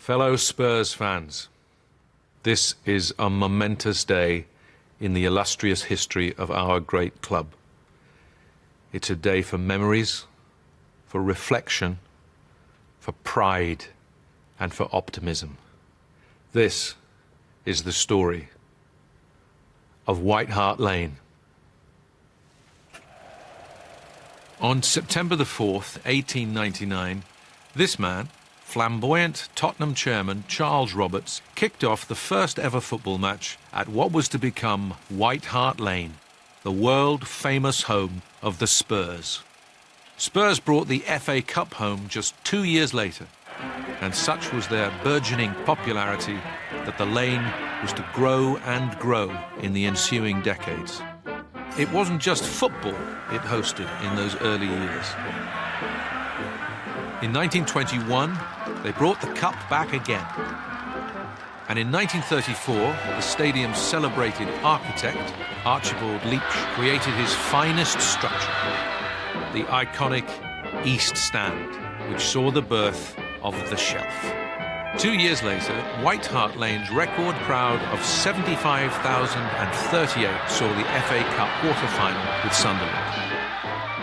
Fellow Spurs fans, this is a momentous day in the illustrious history of our great club. It's a day for memories, for reflection, for pride, and for optimism. This is the story of White Hart Lane. On September the 4th, 1899, this man, flamboyant Tottenham chairman Charles Roberts, kicked off the first ever football match at what was to become White Hart Lane, the world-famous home of the Spurs. Spurs brought the FA Cup home just 2 years later, and such was their burgeoning popularity that the lane was to grow and grow in the ensuing decades. It wasn't just football it hosted in those early years. In 1921, they brought the cup back again. And in 1934, the stadium's celebrated architect, Archibald Leach, created his finest structure, the iconic East Stand, which saw the birth of the Shelf. 2 years later, White Hart Lane's record crowd of 75,038 saw the FA Cup quarter-final with Sunderland.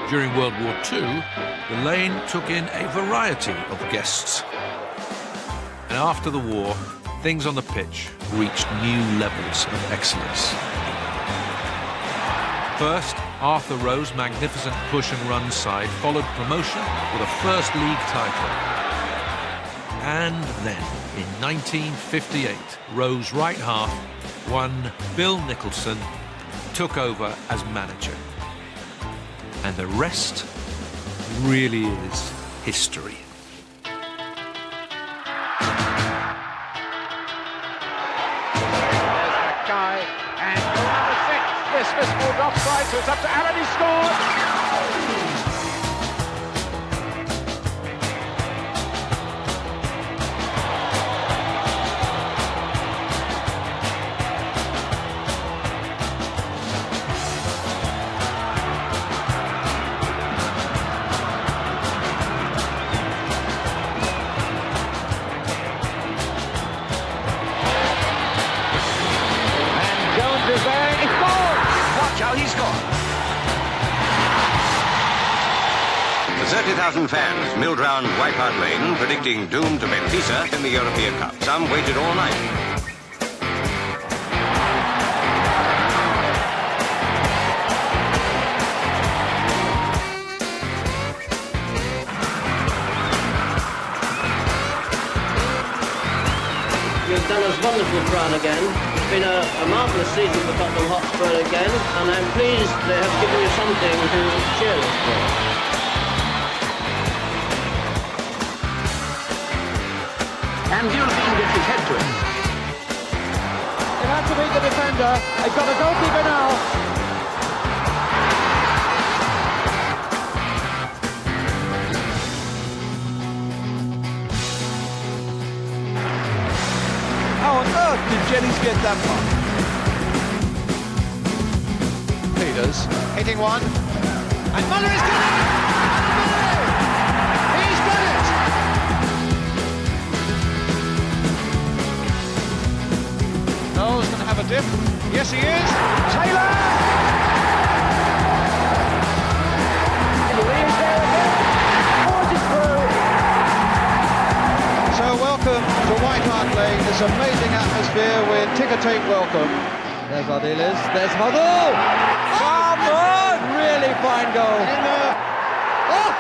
During World War II, the lane took in a variety of guests. And after the war, things on the pitch reached new levels of excellence. First, Arthur Rowe's magnificent push and run side followed promotion with a First League title. And then, in 1958, Rowe's right half, one Bill Nicholson, took over as manager. And the rest really is history. There's Mackay, and number 6. Yes, Smith moved offside, so it's up to Allen, he scored! The 30,000 fans milled round White Hart Lane, predicting doom to Benfica in the European Cup. Some waited all night. You've done us wonderful crowd again. It's been a marvellous season for Tottenham Hotspur again, and I'm pleased they have given you something to cheer us for. And Gilfin gets his head to it. They have to beat the defender. They've got a goalkeeper now. How on earth did Jennings get that one? Peters hitting one, and Muller is got it! He's got it! Noel's going to have a dip. Yes, he is. Taylor! So welcome to White Hart Lane, this amazing atmosphere with ticker-tape welcome. There's Ardiles, there's Huddle! Come on! Really fine goal. Oh!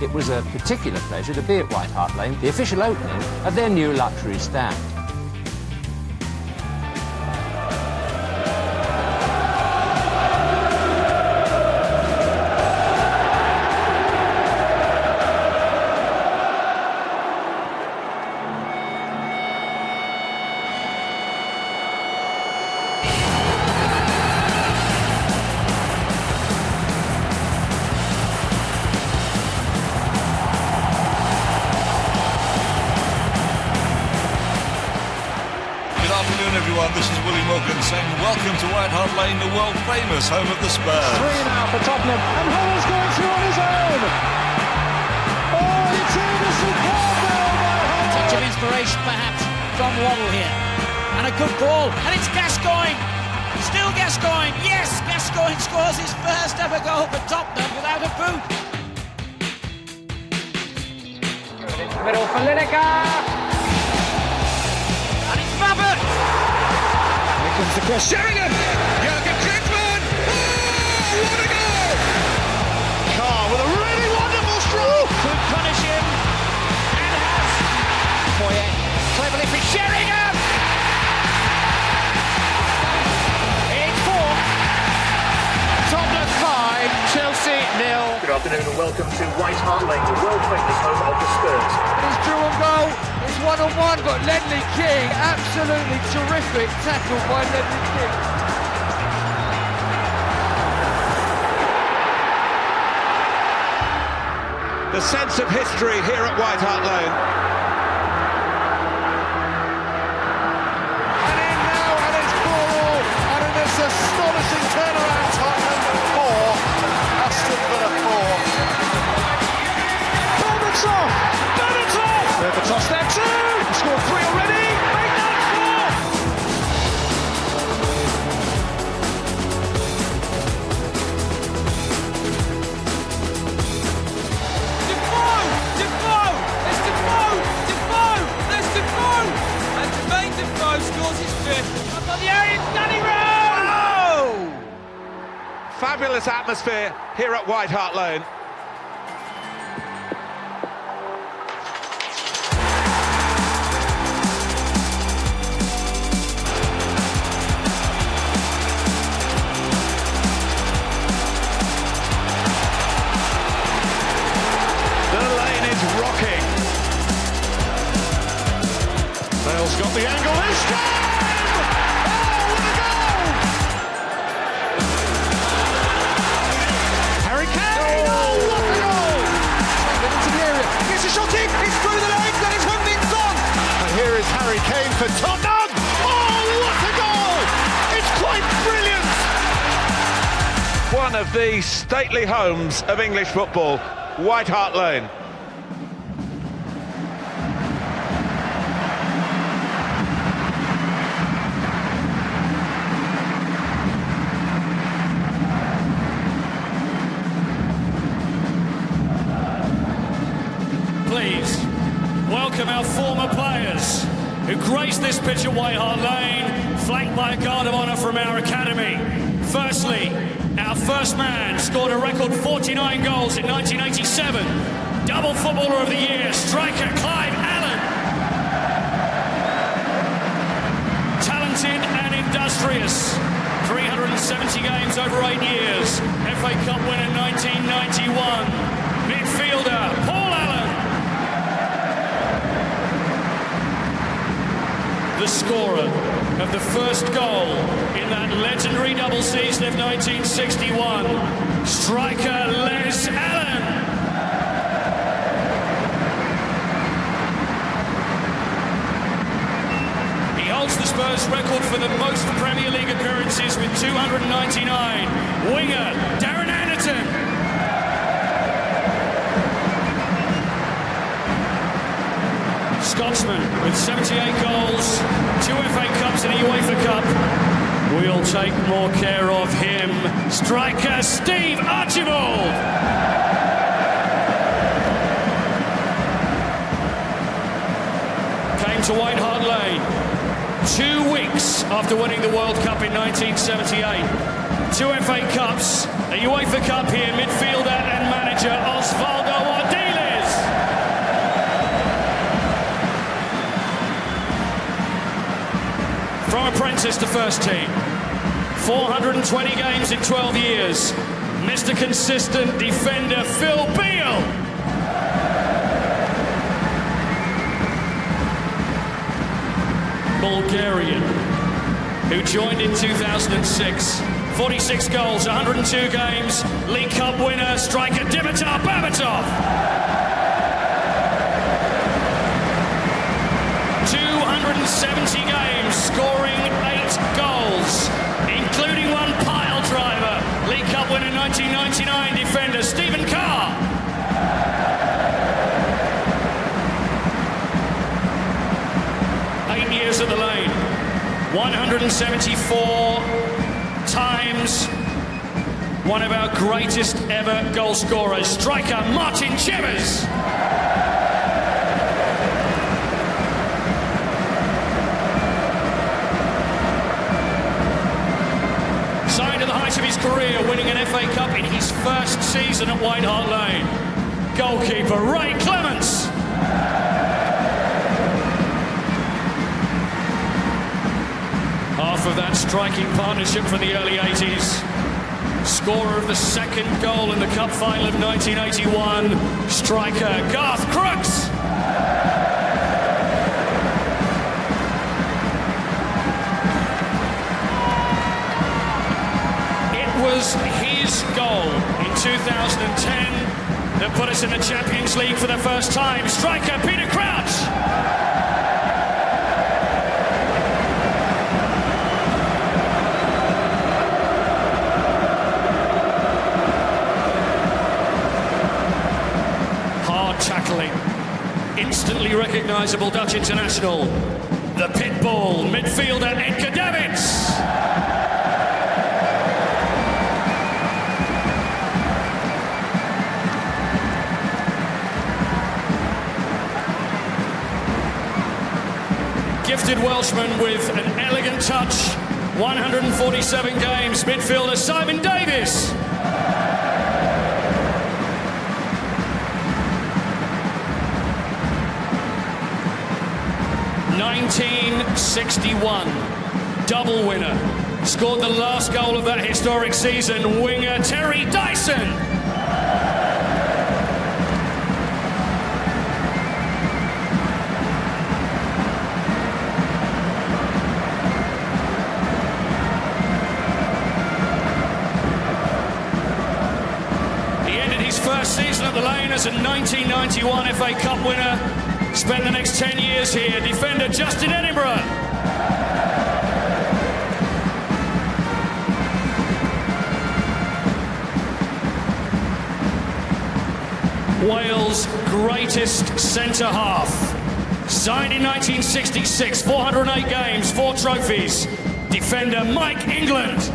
It was a particular pleasure to be at White Hart Lane, the official opening of their new luxury stand. Lane, the world-famous home of the Spurs. 3 now for Tottenham, and Hall's going through on his own. Oh, it's in a superb goal by Hart. Touch of inspiration, perhaps, from Waddle here. And a good ball, and it's Gascoigne. Still Gascoigne. Yes, Gascoigne scores his first ever goal for Tottenham without a boot. Into the middle for Lineker. And it's Babbitt. Here comes the cross. Sheringham. Jurgen Klinsmann. Oh, what a goal! Carr with a really wonderful stroke. Could punish him. And has. Poyet. Cleverly for Sheringham. It's 4. Tottenham 5, Chelsea 0. Good afternoon and welcome to White Hart Lane, the world-famous home of the Spurs. It's drew and goal. It's 1-on-1, but Ledley King, absolutely terrific tackle by Ledley King. The sense of history here at White Hart Lane. And in now, and it's 4-all. And in this astonishing turnaround, Tottenham 4, Aston Villa 4. Berbatov! Berbatov's there too! He scored 3 already! Make that Defoe! Defoe! It's Defoe! Defoe! There's Defoe! And Jermaine Defoe scores his 5th. Up on the area, it's Danny Rose! Fabulous atmosphere here at White Hart Lane. The lane is rocking. Bale's got the angle this time! Oh, what a goal! Harry Kane! Oh, what a goal! Into the area, gets a shot in, it's through the legs and it's hooked in front! And here is Harry Kane for Tottenham! Oh, what a goal! It's quite brilliant! One of the stately homes of English football, White Hart Lane. Please welcome our former players who graced this pitch at White Hart Lane, flanked by a guard of honour from our academy. Firstly, our first man scored a record 49 goals in 1987. Double Footballer of the Year, striker Clive Allen. Talented and industrious. 370 games over 8 years. FA Cup winner 1991. Midfielder Paul Allen. The scorer of the first goal in that legendary double season of 1961, striker Les Allen. He holds the Spurs record for the most Premier League appearances with 299. Winger Darren Anderton. Scotsman with 78 goals, 2 FA Cups and a UEFA Cup. We'll take more care of him. Striker Steve Archibald. Came to White Hart Lane 2 weeks after winning the World Cup in 1978. 2 FA Cups, a UEFA Cup here, midfielder and manager Osvaldo Ardiles. From apprentice to first team. 420 games in 12 years. Mr. Consistent defender Phil Beale. Bulgarian, who joined in 2006. 46 goals, 102 games. League Cup winner, striker Dimitar Berbatov. 270 games, scoring 8 goals, including 1 1999 defender Stephen Carr. Years at the Lane, 174 times one of our greatest ever goal scorers, striker Martin Chivers. Signed at the height of his career, winning an FA Cup in his first season at White Hart Lane. Goalkeeper Ray Clements. Half of that striking partnership from the early 80s. Scorer of the second goal in the Cup final of 1981, striker Garth Crooks. It was his goal in 2010 that put us in the Champions League for the first time. Striker Peter Crouch. Tackling, instantly recognisable Dutch international, the pitbull midfielder Edgar Davids. Gifted Welshman with an elegant touch, 147 games, midfielder Simon Davies. 1961, double winner. Scored the last goal of that historic season, winger Terry Dyson. He ended his first season at the Lane as a 1991 FA Cup winner. Spent the next 10 years here. Defender Justin Edinburgh. Wales' greatest centre-half. Signed in 1966, 408 games, 4 trophies. Defender Mike England.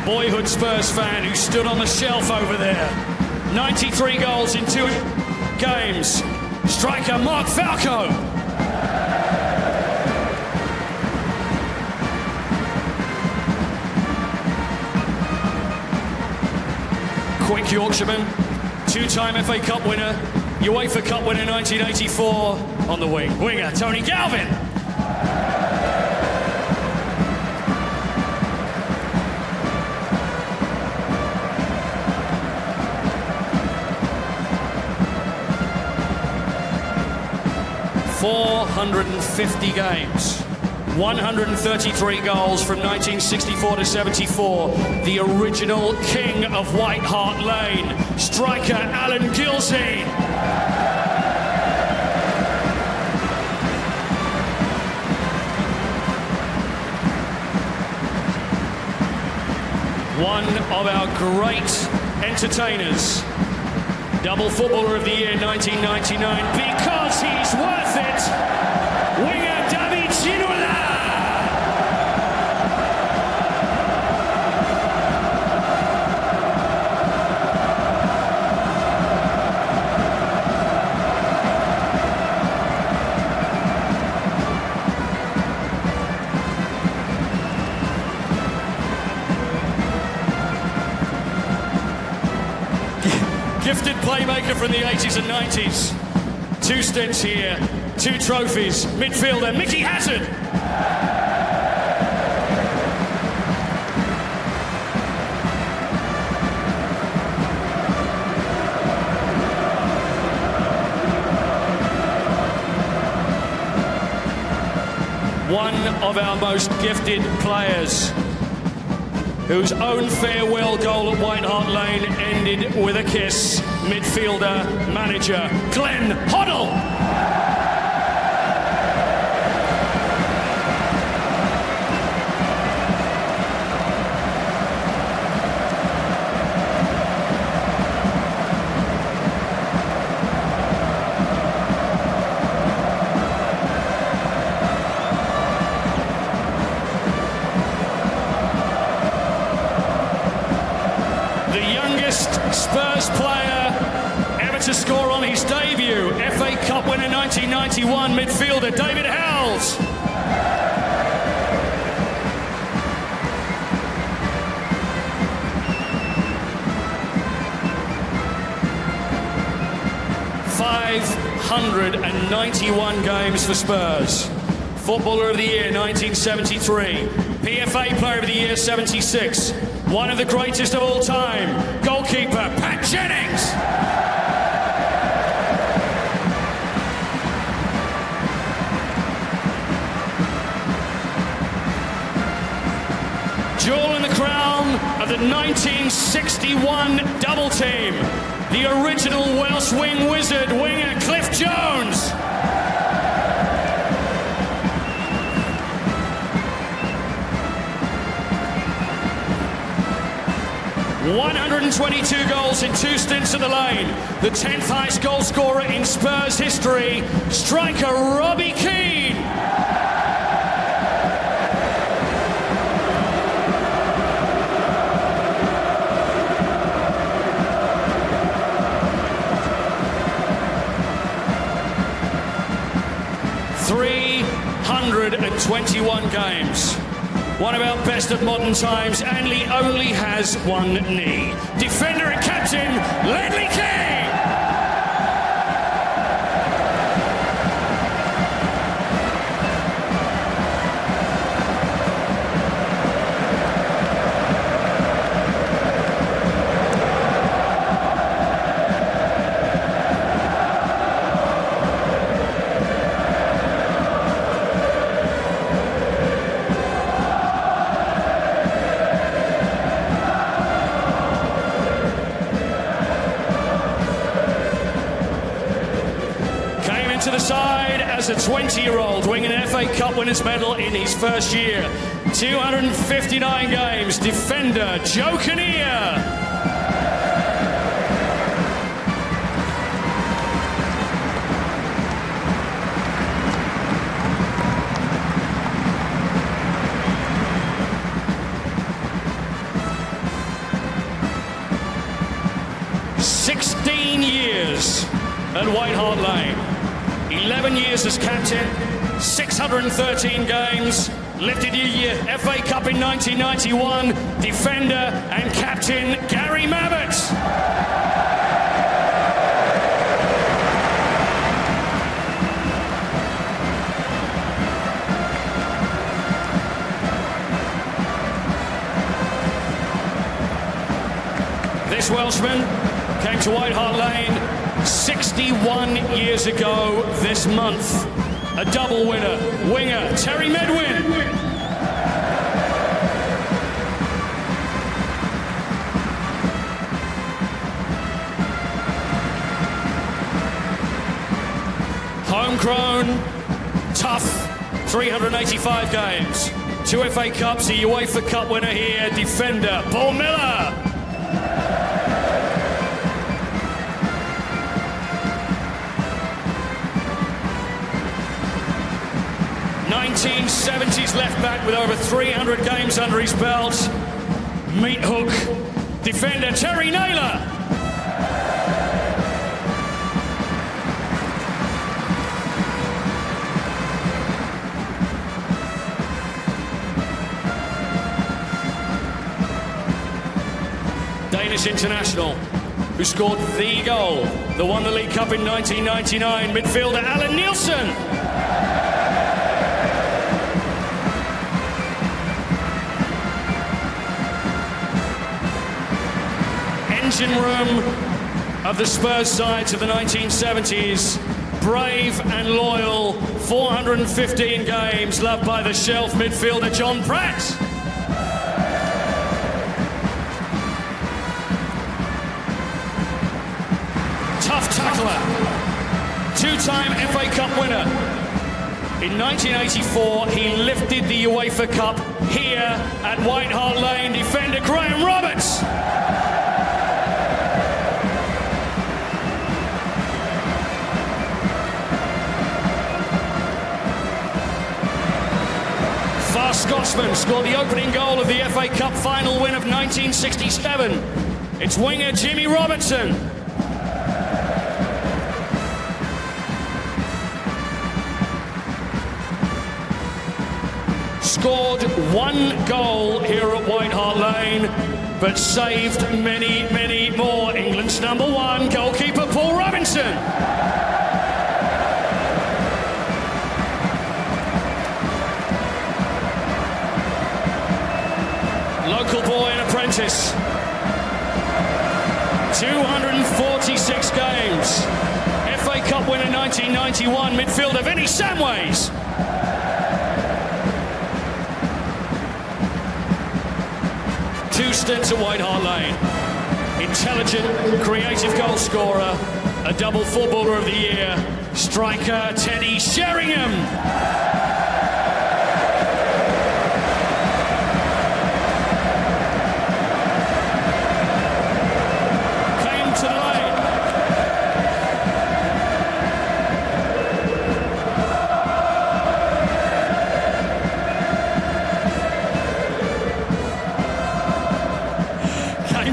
Boyhood Spurs fan who stood on the shelf over there. 93 goals in 2 games. Striker Mark Falco. Quick Yorkshireman, 2-time FA Cup winner, UEFA Cup winner 1984 on the wing. Winger Tony Galvin. ...450 games, 133 goals from 1964 to 74. The original king of White Hart Lane, striker Alan Gilsey. One of our great entertainers. Double Footballer of the Year 1999 because he's worth it. Winger David Ginola. Gifted playmaker from the 80s and 90s. 2 stints here, 2 trophies. Midfielder Mickey Hazard. One of our most gifted players, whose own farewell goal at White Hart Lane ended with a kiss. Midfielder, manager, Glenn Hoddle. 1991 midfielder David Howells. $591 games for Spurs. Footballer of the Year 1973. PFA Player of the Year 76. One of the greatest of all time. Goalkeeper Pat Jennings. Jewel in the crown of the 1961 double team. The original Welsh wing wizard, winger Cliff Jones. $122 goals in 2 stints at the lane. The 10th highest goal scorer in Spurs history, striker Robbie Keane. $321 games. One of our best of modern times, and he only has one knee. Defender and captain, Ledley King! To the side as a 20-year-old, winning an FA Cup winners' medal in his first year. 259 games, defender Joe Kinnear. Years at White Hart Lane. 11 years as captain, 613 games, lifted the FA Cup in 1991, defender and captain Gary Mabbott. This Welshman came to White Hart Lane 61 years ago this month. A double winner, winger Terry Medwin. Homegrown, tough, 385 games. 2 FA Cups, a UEFA Cup winner here, defender Paul Miller. '70s left back with over 300 games under his belt. Meat hook, defender Terry Naylor. Danish international who scored the goal that won the League Cup in 1999, midfielder Alan Nielsen. Engine room of the Spurs sides of the 1970s. Brave and loyal, 415 games, loved by the shelf midfielder John Pratt. Tough tackler, 2-time FA Cup winner. In 1984, he lifted the UEFA Cup here at White Hart Lane, defender Graham Roberts. Scotsman scored the opening goal of the FA Cup final win of 1967. It's winger Jimmy Robertson. scored one goal here at White Hart Lane, but saved many, many more. England's number one, goalkeeper Paul Robinson. Local boy and apprentice. 246 games. FA Cup winner 1991, midfielder Vinnie Samways. Two stints at White Hart Lane. Intelligent, creative goal scorer, a double footballer of the year, striker Teddy Sheringham. Came to the lane.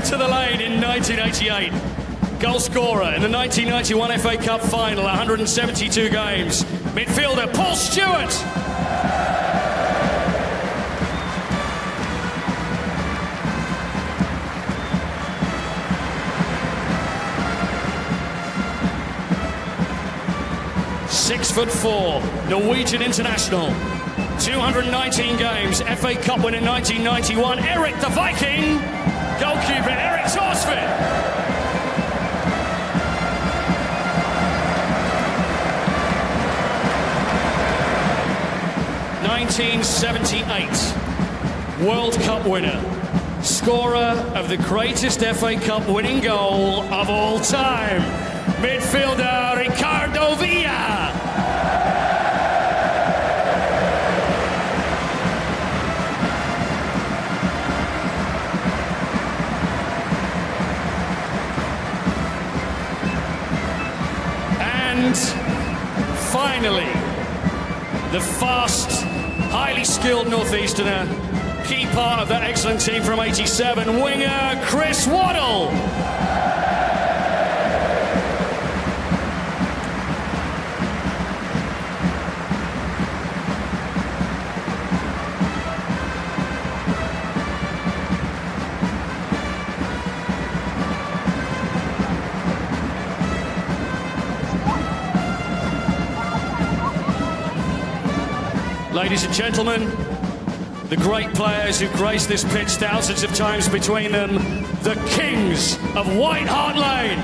To the lane in 1988. Goal scorer in the 1991 FA Cup final, 172 games. Midfielder Paul Stewart. .6'4", Norwegian international. 219 games, FA Cup win in 1991. Eric the Viking. Goalkeeper Eric Torsvik. '78 World Cup winner, scorer of the greatest FA Cup winning goal of all time, midfielder Ricardo Villa. Finally, the fast, highly skilled northeasterner, key part of that excellent team from '87, winger Chris Waddle. Ladies and gentlemen, the great players who graced this pitch thousands of times between them, the kings of White Hart Lane.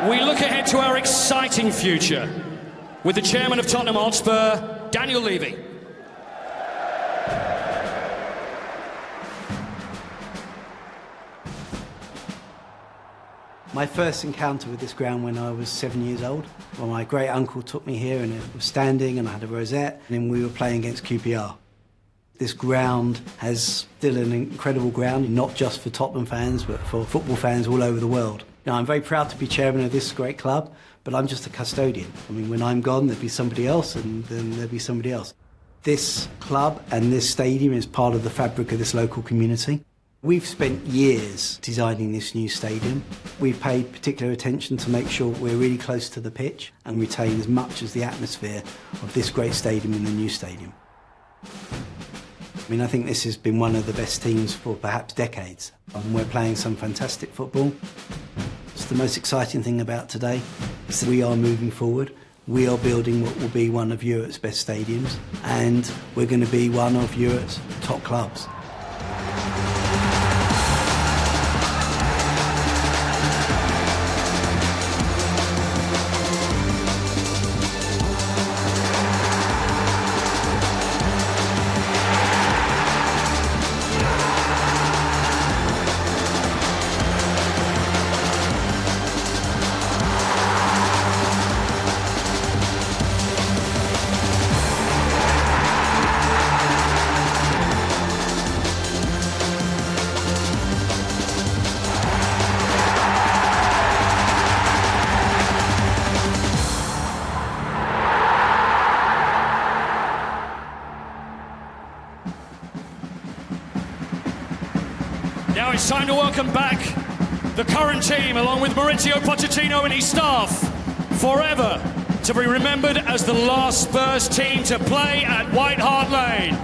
we look ahead to our exciting future with the chairman of Tottenham Hotspur, Daniel Levy. My first encounter with this ground when I was 7 years old, when my great uncle took me here and it was standing and I had a rosette and then we were playing against QPR. This ground has still an incredible ground, not just for Tottenham fans but for football fans all over the world. Now, I'm very proud to be chairman of this great club, but I'm just a custodian. I mean, when I'm gone, there'll be somebody else and then there'll be somebody else. This club and this stadium is part of the fabric of this local community. We've spent years designing this new stadium. We've paid particular attention to make sure we're really close to the pitch and retain as much as the atmosphere of this great stadium in the new stadium. I mean, I think this has been one of the best teams for perhaps decades. And we're playing some fantastic football. It's the most exciting thing about today is that we are moving forward. We are building what will be one of Europe's best stadiums, and we're going to be one of Europe's top clubs. Now it's time to welcome back the current team, along with Maurizio Pochettino and his staff, forever to be remembered as the last Spurs team to play at White Hart Lane.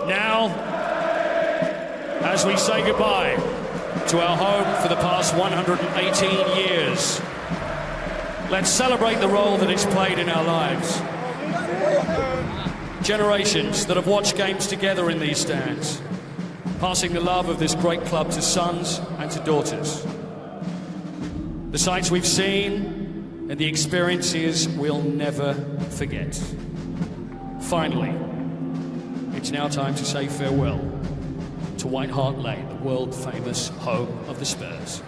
Now, as we say goodbye to our home for the past 118 years, let's celebrate the role that it's played in our lives. Generations that have watched games together in these stands, passing the love of this great club to sons and to daughters. The sights we've seen and the experiences we'll never forget. Finally, it's now time to say farewell to White Hart Lane, the world-famous home of the Spurs.